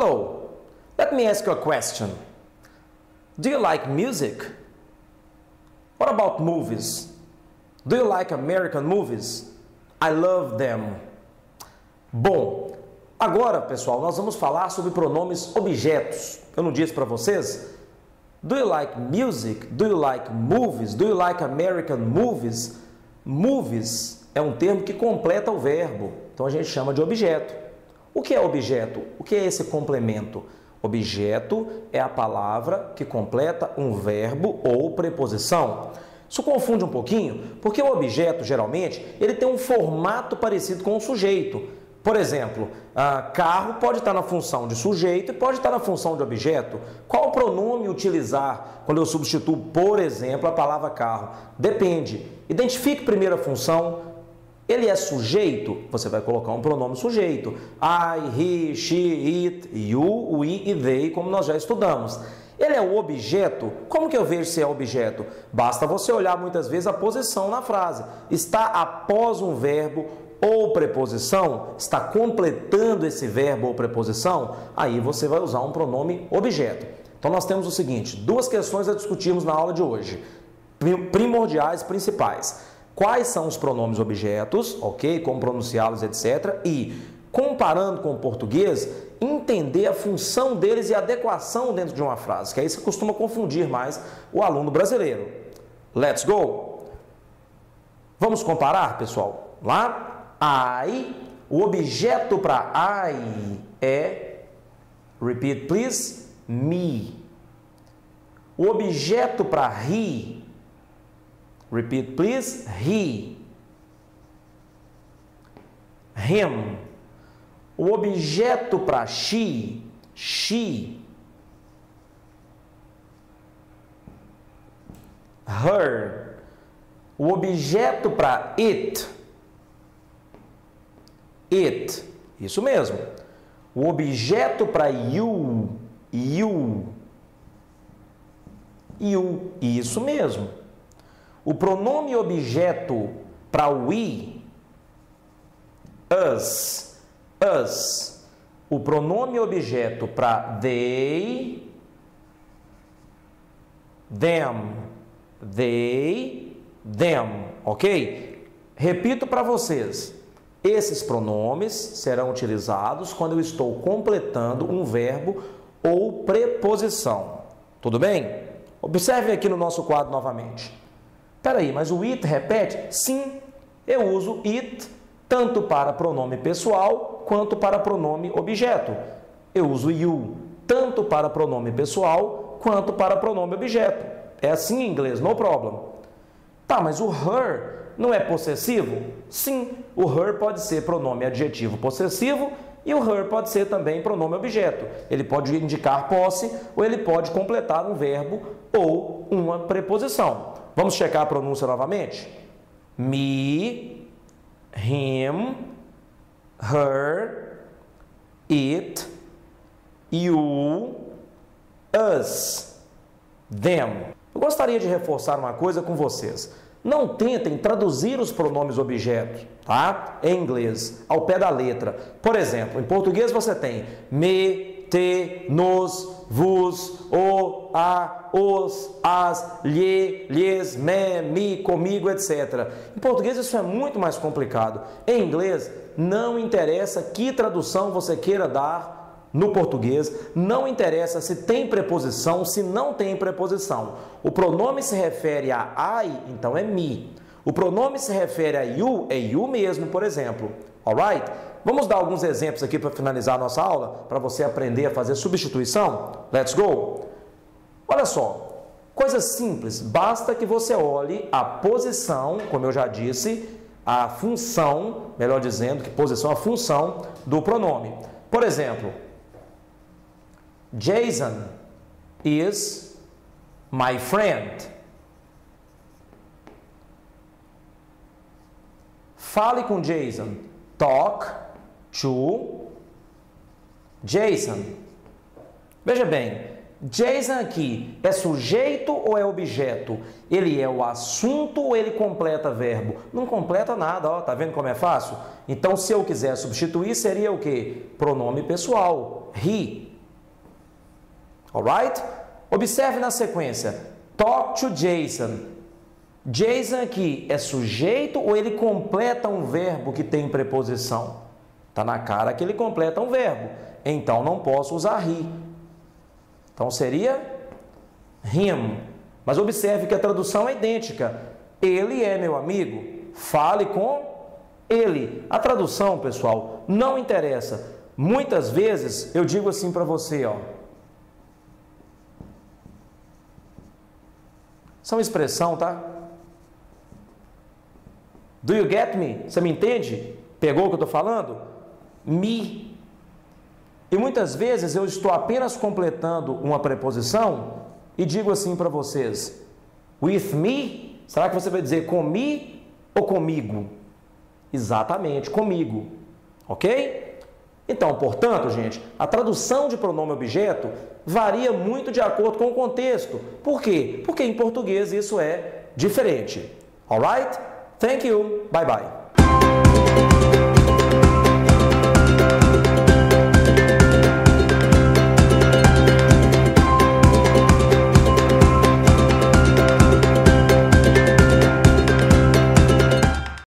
Hello, let me ask you a question. Do you like music? What about movies? Do you like American movies? I love them. Bom, agora, pessoal, nós vamos falar sobre pronomes objetos. Eu não disse para vocês? Do you like music? Do you like movies? Do you like American movies? Movies é um termo que completa o verbo, então a gente chama de objeto. O que é objeto? O que é esse complemento? Objeto é a palavra que completa um verbo ou preposição. Isso confunde um pouquinho, porque o objeto, geralmente, ele tem um formato parecido com o sujeito. Por exemplo, carro pode estar na função de sujeito e pode estar na função de objeto. Qual pronome utilizar quando eu substituo, por exemplo, a palavra carro? Depende. Identifique primeiro a função. Ele é sujeito? Você vai colocar um pronome sujeito. I, he, she, it, you, we e they, como nós já estudamos. Ele é o objeto? Como que eu vejo se é objeto? Basta você olhar muitas vezes a posição na frase. Está após um verbo ou preposição? Está completando esse verbo ou preposição? Aí você vai usar um pronome objeto. Então nós temos o seguinte, duas questões a discutirmos na aula de hoje. Primordiais, principais. Quais são os pronomes objetos, ok? Como pronunciá-los, etc. E, comparando com o português, entender a função deles e a adequação dentro de uma frase, que aí você costuma confundir mais o aluno brasileiro. Let's go! Vamos comparar, pessoal? Lá, I, o objeto para I é, repeat please, me. O objeto para he, repeat please, he. Him. O objeto para she, she. Her. O objeto para it, it. Isso mesmo. O objeto para you, you. You. Isso mesmo. O pronome objeto para we, us, us. O pronome objeto para they, them, they, them, ok? Repito para vocês, esses pronomes serão utilizados quando eu estou completando um verbo ou preposição. Tudo bem? Observe aqui no nosso quadro novamente. Peraí, mas o it repete? Sim, eu uso it tanto para pronome pessoal quanto para pronome objeto. Eu uso you tanto para pronome pessoal quanto para pronome objeto. É assim em inglês, no problem. Tá, mas o her não é possessivo? Sim, o her pode ser pronome adjetivo possessivo e o her pode ser também pronome objeto. Ele pode indicar posse ou ele pode completar um verbo ou uma preposição. Vamos checar a pronúncia novamente? Me, him, her, it, you, us, them. Eu gostaria de reforçar uma coisa com vocês. Não tentem traduzir os pronomes objetos, tá? Em inglês, ao pé da letra. Por exemplo, em português você tem me, te, nos, vos, o, a, os, as, lhe, lhes, me, comigo, etc. Em português isso é muito mais complicado. Em inglês, não interessa que tradução você queira dar no português, não interessa se tem preposição, se não tem preposição. O pronome se refere a I, então é me. O pronome se refere a you, é you mesmo, por exemplo. Alright? Vamos dar alguns exemplos aqui para finalizar a nossa aula, para você aprender a fazer substituição? Let's go! Olha só, coisa simples, basta que você olhe a posição, como eu já disse, a função, melhor dizendo, que posição, a função do pronome. Por exemplo, Jason is my friend. Fale com Jason. Talk to Jason. Veja bem, Jason aqui é sujeito ou é objeto? Ele é o assunto ou ele completa verbo? Não completa nada, ó, tá vendo como é fácil? Então, se eu quiser substituir, seria o quê? Pronome pessoal. He. Alright? Observe na sequência. Talk to Jason. Jason aqui é sujeito ou ele completa um verbo que tem preposição? Está na cara que ele completa um verbo. Então não posso usar he. Então seria him. Mas observe que a tradução é idêntica. Ele é meu amigo. Fale com ele. A tradução, pessoal, não interessa. Muitas vezes eu digo assim para você, ó. São expressão, tá? Do you get me? Você me entende? Pegou o que eu estou falando? Me. E muitas vezes eu estou apenas completando uma preposição e digo assim para vocês: with me? Será que você vai dizer comigo ou comigo? Exatamente, comigo. Ok? Então, portanto, gente, a tradução de pronome objeto varia muito de acordo com o contexto. Por quê? Porque em português isso é diferente. Alright? Thank you. Bye bye.